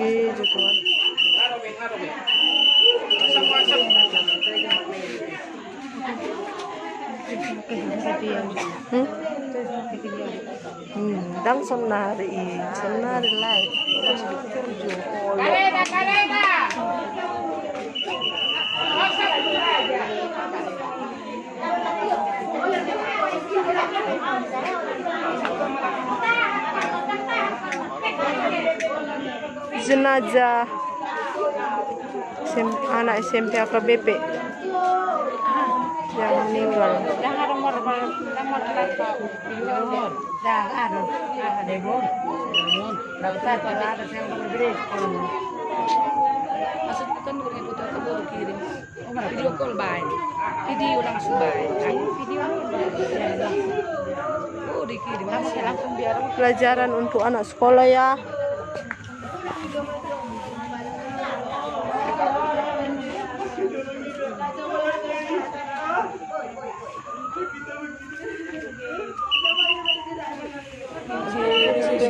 Gitu tuan. Dan sonari live. Jenazah anak SMP AKBP yang meninggal. Video call baik, video langsung baik, video dikirim langsung biar Pelajaran untuk anak sekolah ya.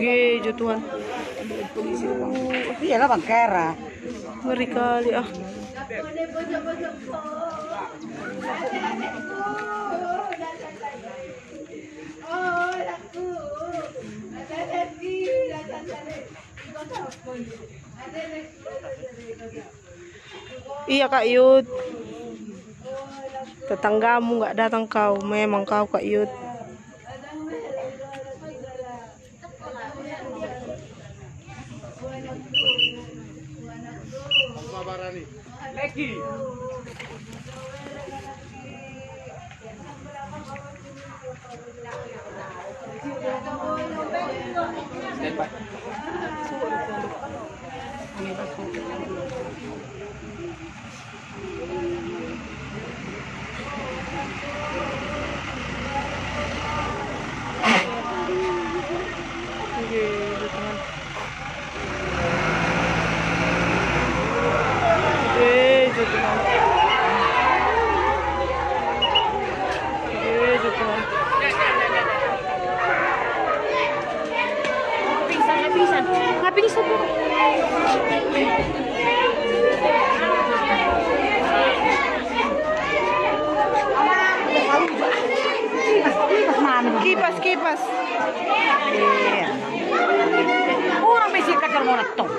Gitu tuan. Iyalah bangkera. Ngeri kali ah. Iya Kak Yud. Tetanggamu nggak datang kau, memang kau Kak Yud. Lagi. Kipas. Orang besi kacau mau letok.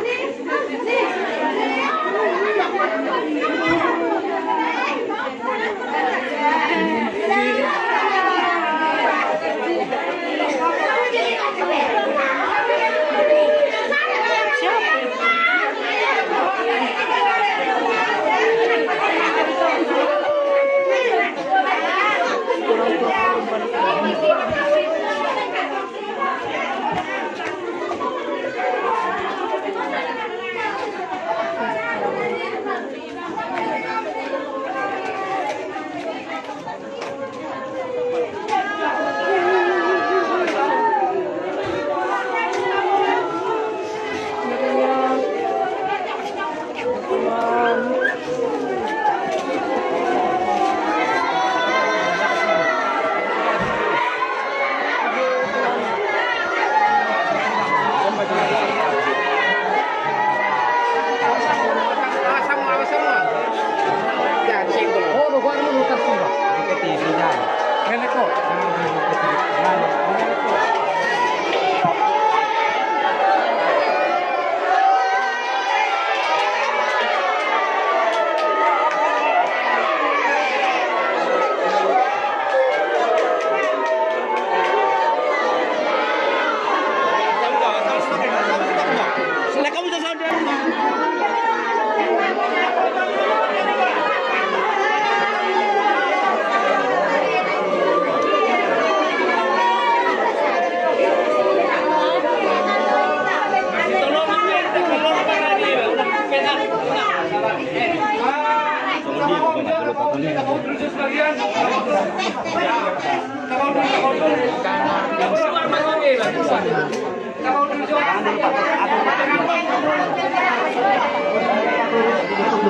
Kalau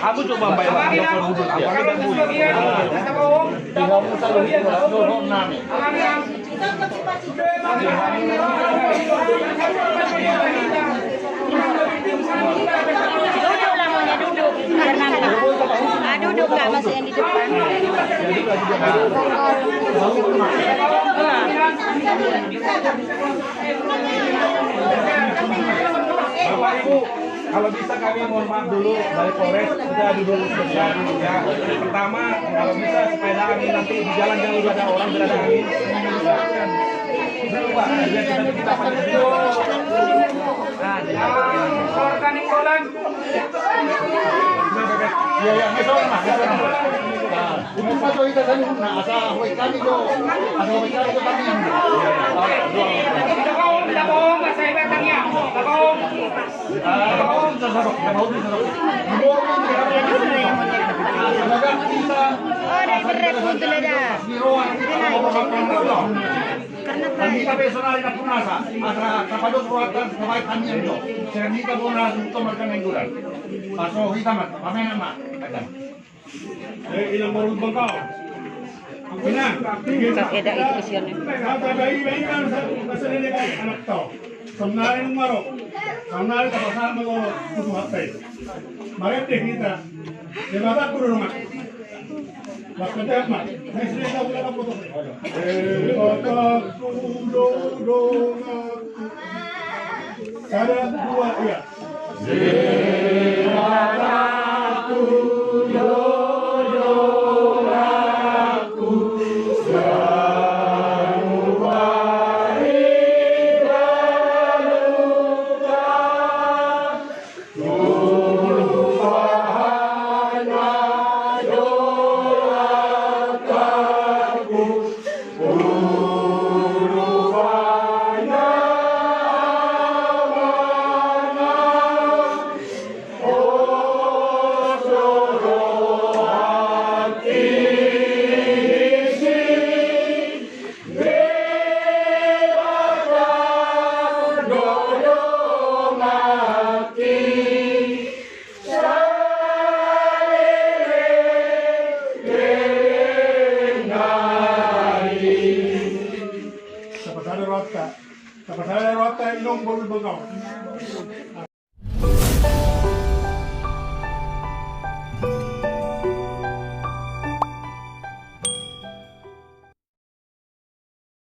Aku coba bayar Duduk lah maunya duduk. Duduk nggak masih yang di depan. Bapak Ibu, kalau bisa kami mohon maaf dulu dari Polres, kita duduk sebentar dulu ya. Pertama, kalau bisa sepeda angin nanti di jalan jangan lupa ada orang berada angin. Dulu Pak, biar kita pakai dulu. Organik Polan. Iya, ya, ngesor mah. Ini satu kita tadi asa hoy kami do. Asa hoy kami do kami. Kita bohong, Mas saya datangnya. Kita bohong. Bohong sasarok, bohong sasarok. Bohong kita. Oh, dari bereput dulu dah. Kami personal na punasa. Atra kapadok ruatan kawai kami ito. Sering kita puna untuk makan mingguan. Paso hitamat, pamenan mak. Ilang marut bang kau? Ina, Eda itu kesiannya. bayi kan sa anak tau. Samnari ng maro. Samnari tapasal mo kutu hatay. Marete kita. Debata puro rumah. Bakit mat? Mesri na wala ka puto. Sada dua ya. Kapasada rota ilong bolu bagaw.